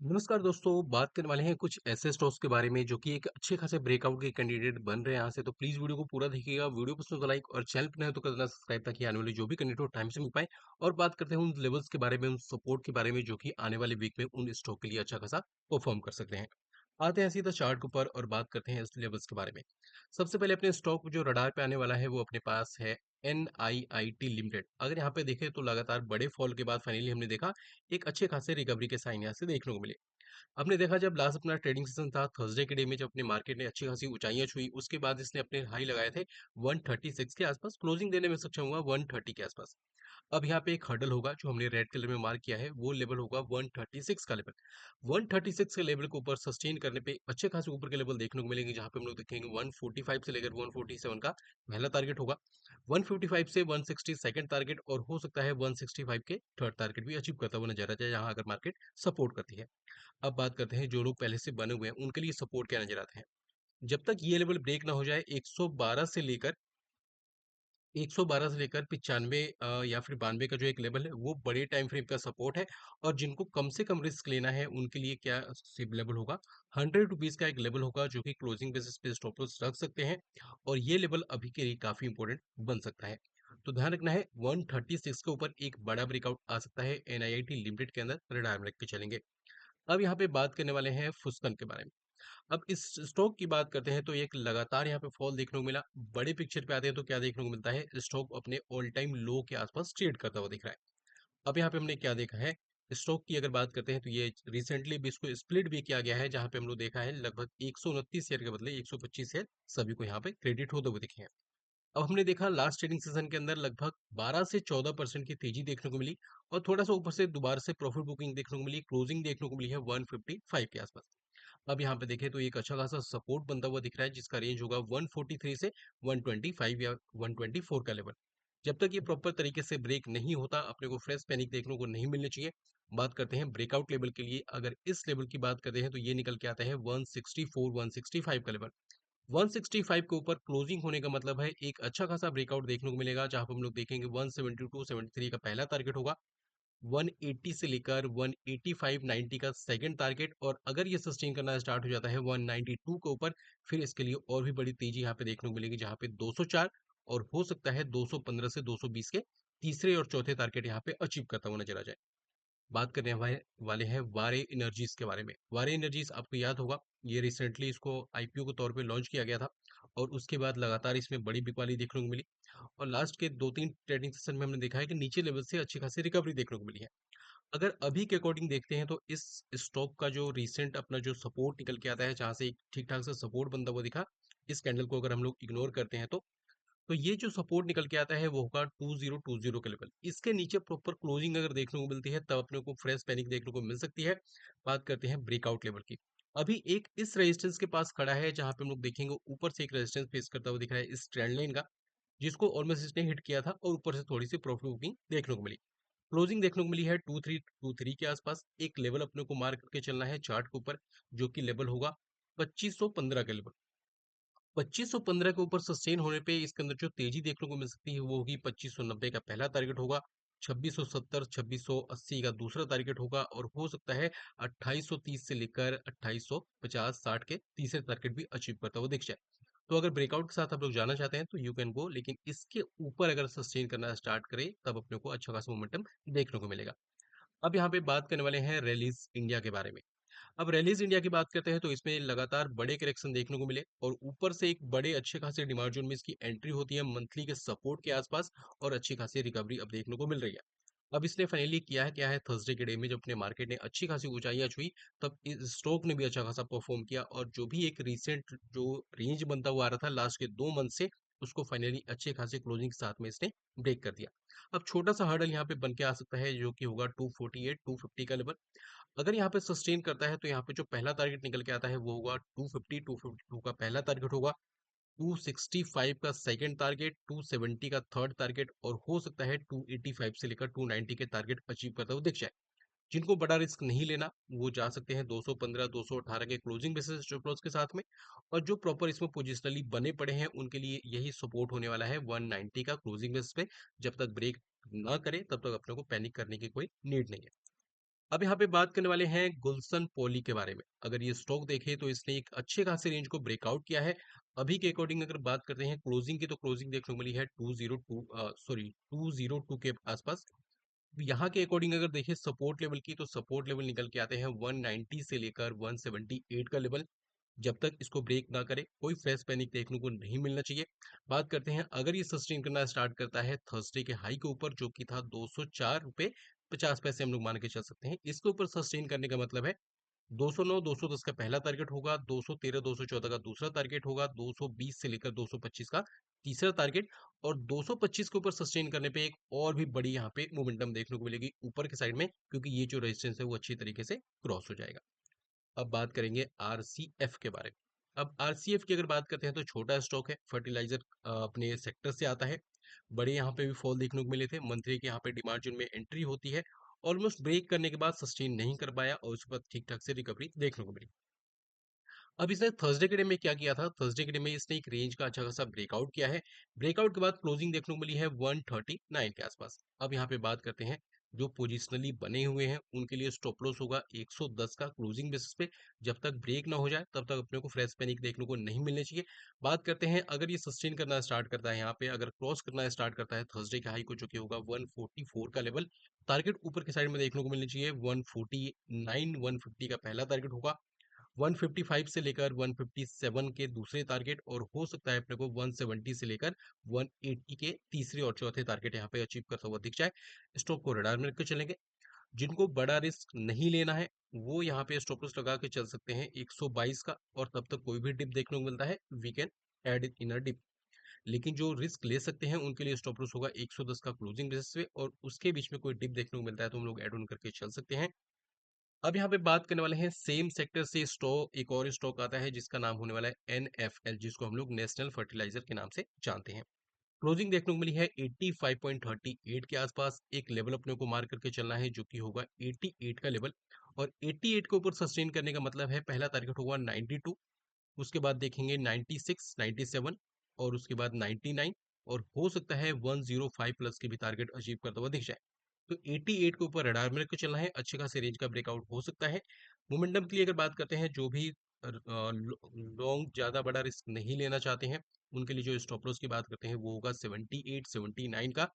नमस्कार दोस्तों, बात करने वाले हैं कुछ ऐसे स्टॉक्स के बारे में जो कि एक अच्छे खासे ब्रेकआउट के कैंडिडेट बन रहे हैं यहाँ से। तो प्लीज वीडियो को पूरा देखिएगा। वीडियो पसंद तो लाइक और चैनल पर नए हो तो कर देना सब्सक्राइब, ताकि आने वाली जो भी कंटेंट हो टाइम से मिल पाए। और बात करते हैं उन लेवल्स के बारे में, उन सपोर्ट के बारे में जो कि आने वाले वीक में उन स्टॉक के लिए अच्छा खासा परफॉर्म कर सकते हैं। आते हैं सीधा चार्ट के ऊपर और बात करते हैं इस लेवल्स के बारे में। सबसे पहले अपने स्टॉक जो रडार पे आने वाला है वो अपने पास है NIIT लिमिटेड। अगर यहाँ पे देखें तो लगातार बड़े फॉल के बाद फाइनली हमने देखा एक अच्छे खासे रिकवरी के साइन यहाँ से देखने को मिले। आपने देखा जब लास्ट अपना ट्रेडिंग सेशन था थर्सडे के डे में, जब अपने मार्केट ने अच्छी खासी ऊंचाइयां छुई, उसके बाद इसने अपने हाई लगाए थे 136 के आसपास, क्लोजिंग देने में सक्षम हुआ 130 के आसपास। अब यहाँ पे एक हर्डल होगा जो हमने रेड कलर में मार्क किया है, वो लेवल होगा 136 का लेवल। 136 के लेवल के ऊपर सस्टेन करने पे अच्छे खासे ऊपर के लेवल देखने को मिलेंगे, जहाँ पे हम लोग देखेंगे 145 से लेकर 147 का पहला टारगेट होगा। 155 से 160 सेकंड टारगेट, और हो सकता है 165 के थर्ड टारगेट भी अचीव करता हुआ नजर आ जाए, जहाँ अगर मार्केट सपोर्ट करती है। अब बात करते हैं जो लोग पहले से बने हुए हैं उनके लिए सपोर्ट क्या नजर आते हैं। जब तक ये लेवल ब्रेक ना हो जाए 112 से लेकर 95 या फिर 92 का जो एक लेवल है वो बड़े टाइम फ्रेम का सपोर्ट है। और जिनको कम से कम रिस्क लेना है उनके लिए क्या लेवल होगा, 100 रुपीज का एक लेवल होगा जो कि क्लोजिंग बेसिस पे स्टॉप लॉस रख सकते हैं। और ये लेवल अभी के लिए काफी इंपॉर्टेंट बन सकता है। तो ध्यान रखना है 136 के ऊपर एक बड़ा ब्रेकआउट आ सकता है NIIT लिमिटेड के अंदर, रिडायर रख के चलेंगे। अब यहाँ पे बात करने वाले हैं फुस्कन के बारे में। अब इस स्टॉक की बात करते हैं तो एक लगातार यहाँ पे फॉल देखने को मिला। बड़े पिक्चर पे आते हैं तो क्या देखने को मिलता है, स्टॉक अपने ऑल टाइम लो के आसपास ट्रेड करता हुआ दिख रहा है। अब यहाँ पे हमने क्या देखा है, स्टॉक की अगर बात करते हैं तो ये रिसेंटली भी इसको स्प्लिट भी किया गया है, जहाँ पे हम लोग देखा है लगभग 129 शेयर के बदले 125 शेयर सभी को यहाँ पे क्रेडिट होते हुए दिखे हैं। अब हमने देखा लास्ट ट्रेडिंग सेशन के अंदर लगभग 12 से 14% की तेजी देखने को मिली, और थोड़ा सा ऊपर से दोबारा से प्रॉफिट बुकिंग देखने को मिली, क्लोजिंग देखने को मिली है 155 के आसपास। अब यहाँ पे देखें तो एक अच्छा खासा सपोर्ट बनता हुआ दिख रहा है, जिसका रेंज होगा 143 से 125 या 124 का लेवल। जब तक ये प्रॉपर तरीके से ब्रेक नहीं होता अपने को फ्रेश पैनिक देखने को नहीं मिलनी चाहिए। बात करते हैं ब्रेकआउट लेवल के लिए, अगर इस लेवल की बात करते हैं तो ये निकल के आता है 164 165 का लेवल। 165 के ऊपर क्लोजिंग होने का मतलब है एक अच्छा खासा ब्रेकआउट देखने को मिलेगा, जहां पर हम लोग देखेंगे 172 73 का पहला टारगेट होगा। 180 से लेकर 185 90 का सेकंड टारगेट, और अगर ये सस्टेन करना स्टार्ट हो जाता है 192 के ऊपर, फिर इसके लिए और भी बड़ी तेजी यहाँ पे देखने को मिलेगी, जहाँ पे 204 और हो सकता है 215 से 220 के तीसरे और चौथे टारगेट यहाँ पे अचीव करता हुआ नजर आ जाए। बात करने वाले हैं वारे एनर्जीज के बारे में। वारे एनर्जीज आपको याद होगा, ये रिसेंटली इसको IPO के तौर पे लॉन्च किया गया था, और उसके बाद लगातार इसमें बड़ी बिकवाली देखने को मिली। और लास्ट के 2-3 ट्रेडिंग सेशन में हमने देखा है कि नीचे लेवल से अच्छी खासी रिकवरी देखने को मिली है। अगर अभी के अकॉर्डिंग देखते हैं तो इस स्टॉक का जो रिसेंट अपना जो सपोर्ट निकल के आता है, जहां से एक ठीक ठाक सा सपोर्ट बनता हुआ दिखा, इस कैंडल को अगर हम लोग इग्नोर करते हैं तो ये जो सपोर्ट निकल के आता है वो होगा 2020 के लेवल। इसके नीचे प्रॉपर क्लोजिंग अगर देखने को मिलती है तब अपने को फ्रेश पैनिक देखने को मिल सकती है। बात करते हैं ब्रेकआउट लेवल की। अभी एक इस रेजिस्टेंस के पास खड़ा है, जहां पे हम लोग देखेंगे ऊपर से एक रेजिस्टेंस फेस करता हुआ दिख रहा है इस ट्रेंड लाइन का, जिसको ऑलमोस्ट इसने हिट किया था, और ऊपर से थोड़ी सी प्रॉफिट बुकिंग देखने को मिली। क्लोजिंग देखने को मिली है 2323 के आसपास। एक लेवल अपने को मार्क करके चलना है चार्ट के ऊपर, जो कि लेवल होगा 2515 का लेवल। 2515 के ऊपर सस्टेन होने पे इसके अंदर जो तेजी देखने को मिल सकती है वो होगी 2590 का पहला टारगेट होगा, 2670 2680 का दूसरा टारगेट होगा, और हो सकता है 2830 से लेकर 2850 60 के तीसरे टारगेट भी अचीव करता हुआ दिख जाए। तो अगर ब्रेकआउट के साथ आप लोग जाना चाहते हैं तो यू कैन गो, लेकिन इसके ऊपर अगर सस्टेन करना स्टार्ट करे तब अपने को अच्छा खासा मोमेंटम देखने को मिलेगा। अब यहाँ पे बात करने वाले हैं रैलीज इंडिया के बारे में। अब रैलीज इंडिया की बात करते हैं तो इसमें लगातार बड़े करेक्शन देखने को मिले, और ऊपर से एक बड़े अच्छे खासे डिमांड जोन में इसकी एंट्री होती है मंथली के सपोर्ट के आसपास, और अच्छी खासी रिकवरी अब देखने को मिल रही है। अब इसने फाइनली किया है क्या है, थर्सडे के डे में जब अपने मार्केट ने अच्छी खासी ऊंचाइयां छुई, तब इस स्टॉक ने भी अच्छा खासा परफॉर्म किया, और जो भी एक रीसेंट जो रेंज बनता हुआ आ रहा था लास्ट के 2 मंथ से, उसको फाइनली अच्छे खासे क्लोजिंग के साथ में इसने ब्रेक कर दिया। अब छोटा सा हर्डल यहाँ पे बन के आ सकता है, जो कि होगा 248 250 का लेवल। अगर यहाँ पे सस्टेन करता है तो यहाँ पे जो पहला टारगेट निकल के आता है वो होगा 250 252 का पहला टारगेट होगा, 265 का सेकंड टारगेट, 270 का थर्ड टारगेट, और हो सकता है 285 से लेकर 290 के टारगेट अचीव करता हुआ दिख जाए। जिनको बड़ा रिस्क नहीं लेना वो जा सकते हैं 215 218 के क्लोजिंग बेसिस स्टॉप लॉस के साथ में। और जो प्रॉपर इसमें पोजिशनली बने पड़े हैं उनके लिए यही सपोर्ट होने वाला है 190 का क्लोजिंग बेसिस पे। जब तक ब्रेक ना करे तब तक अपने को पैनिक करने की कोई नीड नहीं है। अब यहाँ पे बात करने वाले हैं गुलशन पॉली के बारे में। अगर ये स्टॉक देखें तो इसने एक अच्छे खासे रेंज को ब्रेकआउट किया है। अभी के अकॉर्डिंग अगर बात करते हैं क्लोजिंग की, तो क्लोजिंग देखने को मिली है 202 के आसपास। यहाँ के अकॉर्डिंग अगर देखें सपोर्ट लेवल की, तो सपोर्ट लेवल निकल के आते हैं 190 से लेकर 178 का लेवल। जब तक इसको ब्रेक ना करे कोई फ्रेश पैनिक देखने को नहीं मिलना चाहिए। बात करते हैं अगर ये सस्टेन करना स्टार्ट करता है थर्सडे के हाई के ऊपर, जो कि था 204 रुपये 50 पैसे, हम लोग मान के चल सकते हैं इसके ऊपर सस्टेन करने का मतलब है 209 210 का पहला टारगेट होगा, 213 214 का दूसरा टारगेट होगा, 220 से लेकर 225 का तीसरा टारगेट, और 225 के ऊपर सस्टेन करने पे एक और भी बड़ी यहाँ पे मोमेंटम देखने को मिलेगी ऊपर के साइड में, क्योंकि ये जो रेजिस्टेंस है वो अच्छी तरीके से क्रॉस हो जाएगा। अब बात करेंगे आरसीएफ के बारे में। अब आरसीएफ की अगर बात करते हैं तो छोटा स्टॉक है, फर्टिलाइजर अपने सेक्टर से आता है। बड़े यहाँ पे भी फॉल देखने को मिले थे, मंथली के यहाँ पे डिमांड जोन में एंट्री होती है, ऑलमोस्ट ब्रेक करने के बाद सस्टेन नहीं कर पाया और उसके बाद ठीक ठाक से रिकवरी देखने को मिली। अब इसने थर्सडे के डे में क्या किया था, थर्सडे के डे में इसने एक रेंज का अच्छा खासा ब्रेकआउट किया है। ब्रेकआउट के बाद क्लोजिंग देखने को मिली है 139 के आसपास। अब यहाँ पे बात करते हैं जो पोजिशनली बने हुए हैं उनके लिए स्टॉप लॉस होगा 110 का क्लोजिंग बेसिस पे। जब तक ब्रेक ना हो जाए तब तक अपने को फ्रेश पैनिक देखने को नहीं मिलने चाहिए। बात करते हैं अगर ये सस्टेन करना स्टार्ट करता है, यहाँ पे अगर क्रॉस करना स्टार्ट करता है थर्सडे के हाई को, जो कि होगा 144 का लेवल, टारगेट ऊपर के साइड में देखने को मिलनी चाहिए 149 150 का पहला टारगेट होगा, 155 से लेकर 157 के दूसरे टारगेट, और हो सकता है अपने को 170 से लेकर 180 के तीसरे और चौथे टारगेट यहाँ पे अचीव करता हुआ दिख जाए। स्टॉक को रडार में रख के चलेंगे। जिनको बड़ा रिस्क नहीं लेना है वो यहाँ पे स्टॉप लॉस लगा के चल सकते हैं 122 का, और तब तक कोई भी डिप देखने को मिलता है we can add in a dip. लेकिन जो रिस्क ले सकते हैं उनके लिए स्टॉप लॉस होगा 110 का क्लोजिंग बेसिस पे, और उसके बीच में कोई डिप देखने को मिलता है तो हम लोग एड ऑन करके चल सकते हैं। अब यहाँ पे बात करने वाले हैं सेम सेक्टर से स्टॉक, एक और स्टॉक आता है जिसका नाम होने वाला है एनएफएल, जिसको हम लोग नेशनल फर्टिलाइजर के नाम से जानते हैं। क्लोजिंग देखने को मिली है 85.38 के आसपास। एक लेवल अपने को मार करके चलना है जो कि होगा 88 का लेवल, और 88 के ऊपर सस्टेन करने का मतलब है पहला टारगेट होगा 92, उसके बाद देखेंगे 96 97, और उसके बाद 99, और हो सकता है 105 प्लस के भी टारगेट अचीव करता हुआ दिख जाए। तो 88 के ऊपर रडार में रख के चलना है, अच्छे खासे रेंज का ब्रेकआउट हो सकता है। मोमेंटम के लिए अगर बात करते हैं, जो भी लॉन्ग ज़्यादा बड़ा रिस्क नहीं लेना चाहते हैं उनके लिए जो स्टॉप लॉस की बात करते हैं वो होगा 78 79 का।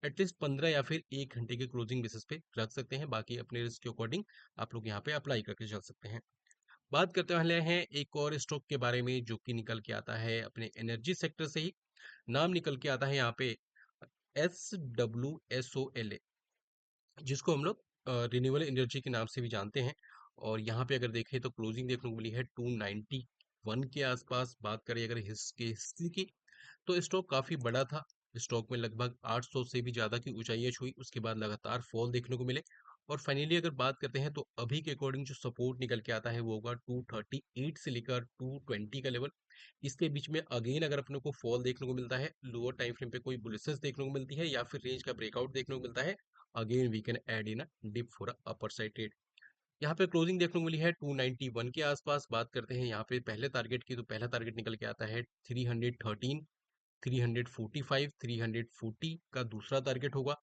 एटलीस्ट 15 या फिर 1 घंटे के क्लोजिंग बेसिस पे रख सकते हैं, बाकी अपने रिस्क के अकॉर्डिंग आप लोग यहाँ पे अप्लाई करके चल सकते हैं। बात करते वाले हैं एक और स्टॉक के बारे में जो कि निकल के आता है अपने एनर्जी सेक्टर से ही। नाम निकल के आता है यहाँ पे SWSOLA, जिसको हम लोग रिन्यूएबल एनर्जी के नाम से भी जानते हैं। और यहाँ पे अगर देखें तो क्लोजिंग देखने को मिली है 291 के आसपास। बात करें अगर हिस्ट्री की, तो स्टॉक काफी बड़ा था। स्टॉक में लगभग 800 से भी ज्यादा की ऊंचाइयां छुई, उसके बाद लगातार फॉल देखने को मिले। और फाइनली अगर बात करते हैं तो अभी के अकॉर्डिंग जो सपोर्ट निकल के आता है वो होगा 238 से लेकर 220 का लेवल। इसके बीच में अगेन अगर अपने को फॉल देखने को मिलता है, लोअर टाइम फ्रेम पे कोई बुलिशेस देखने को मिलती है या फिर रेंज का ब्रेकआउट देखने को मिलता है, again we can add in a dip for upper side trade. यहाँ पे क्लोजिंग देखने को मिली है 291 के आसपास। बात करते हैं यहाँ पे पहले टारगेट की, तो पहला टारगेट निकल के आता है 313 345 340 का दूसरा टारगेट होगा।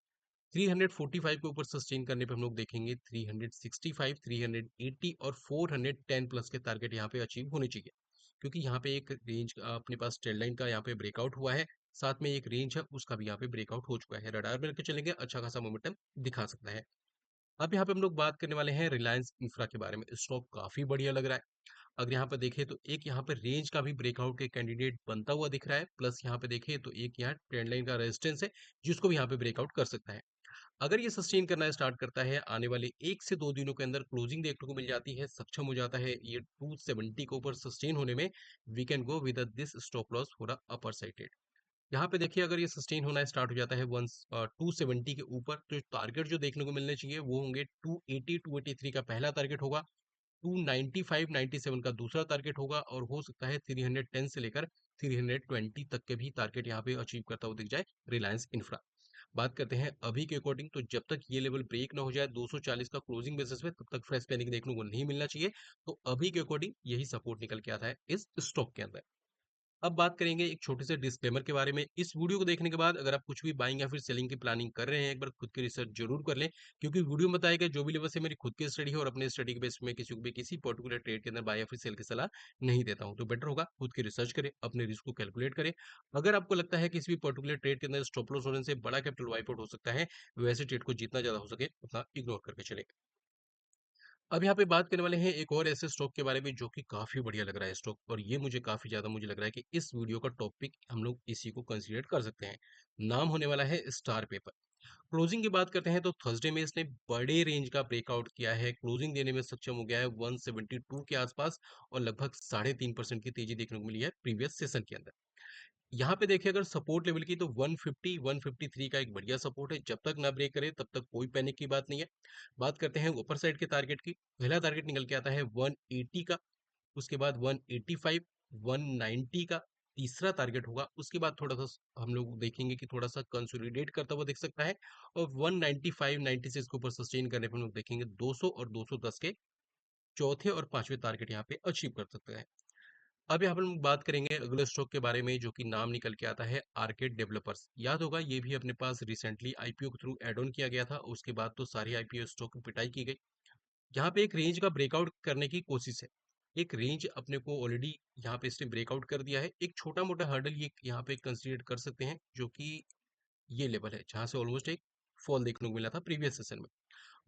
345 के ऊपर सस्टेन करने पे हम लोग देखेंगे 365 380 और 410 प्लस के टारगेट यहाँ पे अचीव होने चाहिए, क्योंकि यहाँ पे एक रेंज अपने पास ट्रेड लाइन का यहाँ पे ब्रेकआउट हुआ है, साथ में एक रेंज है उसका भी यहाँ पे ब्रेकआउट हो चुका है। रडार में लेकर चलेंगे, अच्छा खासा मोमेंटम दिखा सकता है। अब यहाँ पे हम लोग बात करने वाले हैं रिलायंस इंफ्रा के बारे में। स्टॉक काफी बढ़िया लग रहा है। अगर यहाँ पे देखें तो एक यहाँ पे रेंज का भी ब्रेकआउट के कैंडिडेट बनता हुआ दिख रहा है, प्लस यहाँ पे देखें तो एक यहाँ ट्रेंड लाइन का रेजिस्टेंस है जिसको भी यहाँ पे ब्रेकआउट कर सकता है। अगर ये सस्टेन करना स्टार्ट करता है, आने वाले 1 से 2 दिनों के अंदर क्लोजिंग देखने को मिल जाती है, सक्षम हो जाता है ये 270 के ऊपर सस्टेन होने में, we can go with this stop loss for upper side. यहाँ पे देखिए अगर ये सस्टेन होना स्टार्ट हो जाता है 270 के ऊपर, तो टारगेट जो देखने को मिलने चाहिए वो होंगे 280 283 का पहला टारगेट होगा, 295 97 का दूसरा टारगेट होगा, और हो सकता है 310 से लेकर 320 तक के भी टारगेट यहाँ पे अचीव करता हुआ दिख जाए रिलायंस इंफ्रा। बात करते हैं अभी के अकॉर्डिंग, तो जब तक ये लेवल ब्रेक ना हो जाए 240 का क्लोजिंग बेसिस पे, तब तक फ्रेश पैनिक देखने को नहीं मिलना चाहिए। तो अभी के अकॉर्डिंग यही सपोर्ट निकल के आता है इस स्टॉक के अंदर। अब बात करेंगे एक छोटे से डिस्क्लेमर के बारे में। इस वीडियो को देखने के बाद अगर आप कुछ भी बाइंग या फिर सेलिंग की प्लानिंग कर रहे हैं, एक बार खुद की रिसर्च जरूर कर लें, क्योंकि वीडियो में बताया गया जो भी लेवल से मेरी खुद की स्टडी है और अपने स्टडी के बेस में किसी को भी किसी पर्टिकुलर ट्रेड के अंदर बाय या फिर सेल की सलाह नहीं देता हूं। तो बेटर होगा खुद की रिसर्च करें, अपने रिस्क को कैलकुलेट करें। अगर आपको लगता है किसी भी पर्टिकुलर ट्रेड के अंदर स्टॉप लॉस होने से बड़ा कैपिटल वाइप आउट हो सकता है, वैसे ट्रेड को जितना ज्यादा हो सके उतना इग्नोर करके चले। अब यहाँ पे बात करने वाले हैं एक और ऐसे स्टॉक के बारे में जो कि काफी बढ़िया लग रहा है स्टॉक, और ये मुझे काफी ज्यादा मुझे लग रहा है कि इस वीडियो का टॉपिक हम लोग इसी को कंसीडर कर सकते हैं। नाम होने वाला है स्टार पेपर। क्लोजिंग की बात करते हैं तो थर्सडे में इसने बड़े रेंज का ब्रेकआउट किया है, क्लोजिंग देने में सक्षम हो गया है 172 के आसपास, और लगभग 3.5% की तेजी देखने को मिली है प्रीवियस सेशन के अंदर। यहाँ पे देखिए अगर सपोर्ट लेवल की तो 150 153 का एक बढ़िया सपोर्ट है, जब तक ना ब्रेक करे तब तक कोई पैनिक की बात नहीं है। बात करते हैं ऊपर साइड के टारगेट की। पहला टारगेट निकल के आता है 180 का, उसके बाद 185, 190 का तीसरा टारगेट होगा। उसके बाद थोड़ा सा हम लोग देखेंगे कि थोड़ा सा कंसोलिडेट करता हुआ दिख सकता है, और 195 96 के ऊपर सस्टेन करने पर हम लोग देखेंगे 200 और 210 के चौथे और पांचवें टारगेट यहाँ पे अचीव कर सकते हैं। अब यहाँ पर हम बात करेंगे अगले स्टॉक के बारे में जो कि नाम निकल के आता है आर्केड डेवलपर्स। याद होगा ये भी अपने पास रिसेंटली आईपीओ के थ्रू एड ऑन किया गया था, उसके बाद तो सारी आईपीओ स्टॉक की पिटाई की गई। यहाँ पे एक रेंज का ब्रेकआउट करने की कोशिश है। एक रेंज अपने को ऑलरेडी यहाँ पे इसने ब्रेकआउट कर दिया है। एक छोटा मोटा हर्डल ये यहाँ पे कंसीडर कर सकते हैं, जो कि ये लेवल है जहां से ऑलमोस्ट एक फॉल देखने को मिला था प्रीवियस सेशन में।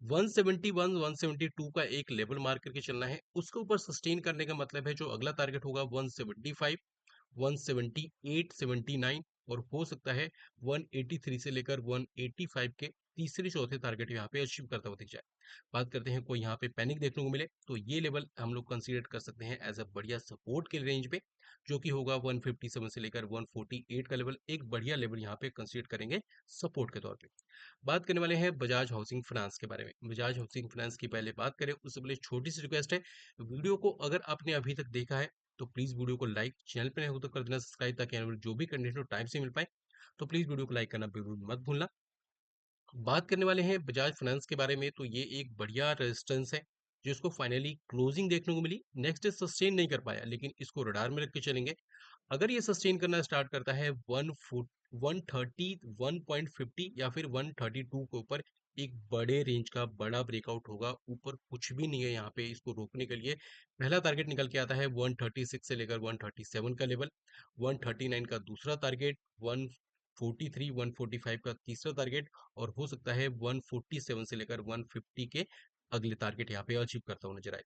171 172 का एक लेवल मार्क करके चलना है, उसके ऊपर सस्टेन करने का मतलब है जो अगला टारगेट होगा 175 178 79, और हो सकता है 183 से लेकर 185 के तीसरे चौथे टारगेट यहाँ पे अचीव करता हुआ दिख जाए। बात करते हैं कोई यहाँ पे पैनिक देखने को मिले तो ये लेवल हम लोग कंसीडर कर सकते हैं एज अ बढ़िया सपोर्ट के रेंज पे, जो कि होगा 157 से लेकर 148 का लेवल, एक बढ़िया लेवल यहाँ पे कंसीडर करेंगे सपोर्ट के तौर पे। बात करने वाले हैं बजाज हाउसिंग फाइनेंस के बारे में। बजाज हाउसिंग फाइनेंस की पहले बात करें उससे पहले छोटी सी रिक्वेस्ट है, वीडियो को अगर आपने अभी तक देखा है तो प्लीज वीडियो को लाइक, चैनल पे नए हो तो कर देना सब्सक्राइब, ताकि आने वाली जो भी कंटेंट हो टाइम से मिल पाए। तो प्लीज वीडियो को लाइक करना बिल्कुल मत भूलना। बात करने वाले हैं बजाज फाइनेंस के बारे में, तो ये एक बढ़िया रेजिस्टेंस है जिसको फाइनली क्लोजिंग देखने को मिली। नेक्स्ट डे सस्टेन नहीं कर पाया, लेकिन इसको रडार में रख के चलेंगे। अगर ये सस्टेन करना स्टार्ट करता है 1 फुट 130 1.50 या फिर 132 के ऊपर, एक बड़े रेंज का बड़ा ब्रेकआउट होगा। ऊपर कुछ भी नहीं है यहाँ पे इसको रोकने के लिए। पहला टारगेट निकल के आता है 136 से लेकर 137 का लेवल, 139 का दूसरा टारगेट, 143 145 का तीसरा टारगेट, और हो सकता है 147 से लेकर 150 के अगले टारगेट यहाँ पे अचीव करता हुआ नजर आए।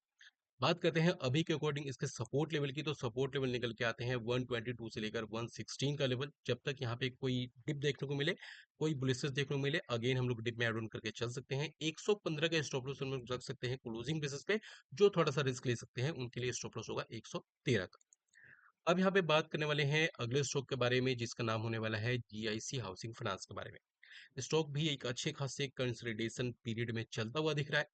बात करते हैं अभी के अकॉर्डिंग इसके सपोर्ट लेवल की, तो सपोर्ट लेवल निकल के आते हैं 122 से लेकर 116 का लेवल। जब तक यहाँ पे कोई डिप देखने को मिले, कोई बुलिसेस देखने को मिले, अगेन हम लोग डिप में एड ऑन करके चल सकते हैं। 115 का स्टॉप लॉस हम लोग रख सकते हैं क्लोजिंग बेसिस पे। जो थोड़ा सा रिस्क ले सकते हैं उनके लिए स्टॉप लॉस होगा 113 का। अब यहाँ पे बात करने वाले हैं अगले स्टॉक के बारे में जिसका नाम होने वाला है जीआईसी हाउसिंग फाइनेंस के बारे में। स्टॉक भी एक अच्छे खासे कंसोलिडेशन पीरियड में चलता हुआ दिख रहा है।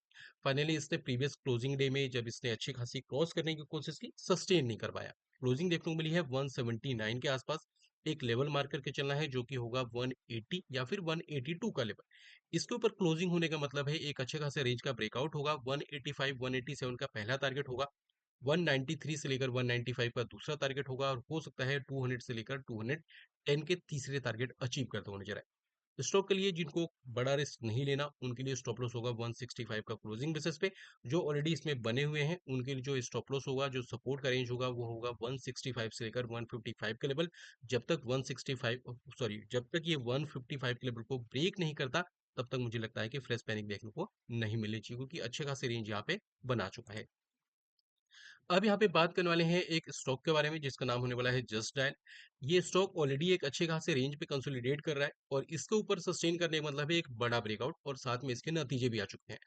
फाइनली इसने प्रीवियस क्लोजिंग डे में जब इसने अच्छी खासी क्रॉस करने की कोशिश की, सस्टेन नहीं कर पाया। क्लोजिंग देखने को मिली है 179 के आसपास। एक लेवल मार्क करके चलना है जो कि होगा 180 या फिर 182 का लेवल। इसके ऊपर क्लोजिंग होने का मतलब है एक अच्छे खासे रेंज का ब्रेकआउट होगा। 185 187 का पहला टारगेट होगा, 193 से लेकर 195 का दूसरा टारगेट होगा, और हो सकता है 200 से लेकर 210 के तीसरे टारगेट अचीव करते हुए नजर आए। स्टॉक के लिए जिनको बड़ा रिस्क नहीं लेना उनके लिए स्टॉप लॉस होगा 165 का क्लोजिंग बेसिस पे। जो ऑलरेडी इसमें बने हुए हैं उनके लिए जो स्टॉप लॉस होगा, जो सपोर्ट का रेंज होगा, वो होगा 165 से लेकर 155 का लेवल। जब तक 165 सॉरी जब तक ये 155 के लेवल को ब्रेक नहीं करता, तब तक मुझे लगता है कि फ्रेश पैनिक देखने को नहीं मिलनी चाहिए, क्योंकि अच्छे खासे रेंज यहाँ पे बना चुका है। अब यहाँ पे बात करने वाले हैं एक स्टॉक के बारे में जिसका नाम होने वाला है जस्ट डायल। ये स्टॉक ऑलरेडी एक अच्छे खासे रेंज पे कंसोलिडेट कर रहा है, और इसके ऊपर सस्टेन करने का मतलब है एक बड़ा ब्रेकआउट, और साथ में इसके नतीजे भी आ चुके हैं।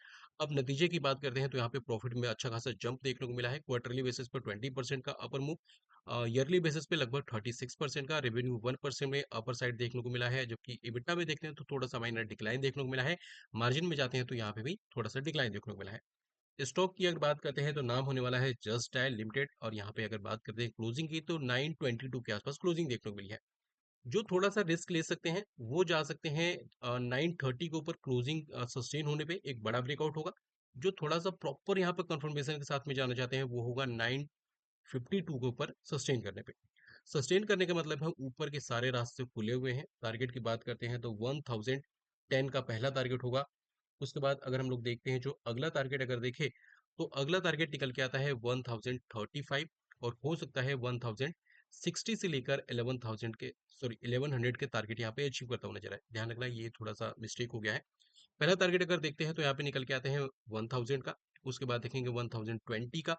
अब नतीजे की बात करते हैं तो यहाँ पे प्रॉफिट में अच्छा खासा जंप देखने को मिला है। क्वार्टरली बेसिस पे 20% का अपर मूव, ईयरली बेसिस पे लगभग 36% का, रेवेन्यू 1% में अपर साइड देखने को मिला है, जबकि इबिटा में देखते हैं तो थोड़ा सा माइनर डिक्लाइन देखने को मिला है। मार्जिन में जाते हैं तो यहाँ पे भी थोड़ा सा डिक्लाइन देखने को मिला है। स्टॉक की अगर बात करते हैं तो नाम होने वाला है जस्ट डायल लिमिटेड, और यहाँ पे अगर बात करते हैं क्लोजिंग की तो 922 के आसपास क्लोजिंग देखने को मिली है। जो थोड़ा सा रिस्क ले सकते हैं वो जा सकते हैं 930 के ऊपर क्लोजिंग सस्टेन होने पे एक बड़ा ब्रेकआउट होगा। जो थोड़ा सा प्रॉपर यहाँ पर कंफर्मेशन के साथ में जाना चाहते हैं वो होगा 952 के ऊपर सस्टेन करने पे। सस्टेन करने का मतलब है ऊपर के सारे रास्ते खुले हुए हैं। टारगेट की बात करते हैं तो 1010 का पहला टारगेट होगा। उसके बाद अगर हम लोग देखते हैं जो अगला टारगेट अगर देखें, तो अगला टारगेट निकल के आता है 1035 और हो सकता है 1060 से लेकर 11,000 के, सॉरी 1100 के टारगेट यहाँ पे अचीव करता हुआ नजर आए। ध्यान रखना ये थोड़ा सा मिस्टेक हो गया है। पहला टारगेट अगर देखते हैं तो यहाँ पे निकल के आते हैं 1000 का, उसके बाद देखेंगे 1020 का,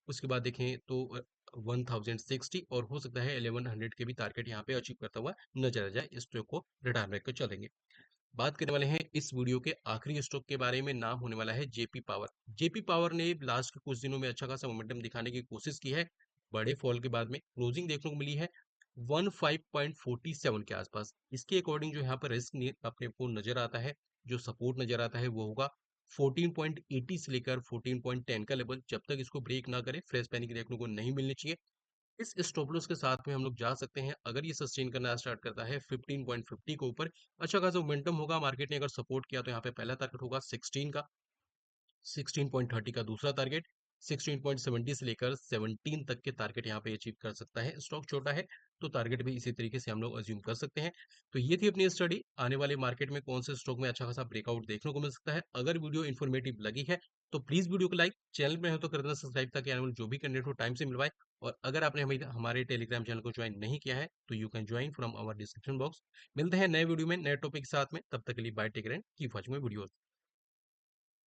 उसके बाद देखें तो 1060 और हो सकता है 1100 के भी टारगेट यहाँ पे अचीव करता हुआ नजर आ जाए। इस स्टॉक को रिटायरमेंट कर चलेंगे। बात करने वाले हैं इस वीडियो के आखिरी स्टॉक के बारे में। नाम होने वाला है जेपी पावर। जेपी पावर ने लास्ट के कुछ दिनों में अच्छा खासा मोमेंटम दिखाने की कोशिश की है। बड़े फॉल के बाद में क्लोजिंग देखने को मिली है 15.47 के आसपास। इसके अकॉर्डिंग जो यहाँ पर रिस्क अपने को नजर आता है, जो सपोर्ट नजर आता है वो होगा 14.80 से लेकर 14.10 का लेवल। जब तक इसको ब्रेक ना करे फ्रेश पैनिक देखने को नहीं मिलनी चाहिए। इस स्टॉप लॉस के साथ में हम लोग जा सकते हैं। अगर ये सस्टेन करना स्टार्ट करता है 15.50 के ऊपर, अच्छा खासा मोमेंटम होगा। मार्केट ने अगर सपोर्ट किया तो यहाँ पे पहला टारगेट होगा 16 का, 16.30 का दूसरा टारगेट, 16.70 से लेकर 17 तक के टारगेट यहाँ पे अचीव कर सकता है। स्टॉक छोटा है तो टारगेट भी इसी तरीके से हम लोग अज्यूम कर सकते हैं। तो ये थी अपनी स्टडी, आने वाले मार्केट में कौन से स्टॉक में अच्छा खासा ब्रेकआउट देखने को मिल सकता है। अगर वीडियो इन्फॉर्मेटिव लगी है तो प्लीज वीडियो को लाइक, चैनल में हो तो कर देना सब्सक्राइब, ताकि आने वाले जो भी कंटेंट हो टाइम से मिल पाए। और अगर आपने हमें हमारे टेलीग्राम चैनल को ज्वाइन नहीं किया है तो you can join from our description box. मिलते हैं नए वीडियो में नए टॉपिक के साथ में, तब तक के लिए bye, take care and keep watching my videos.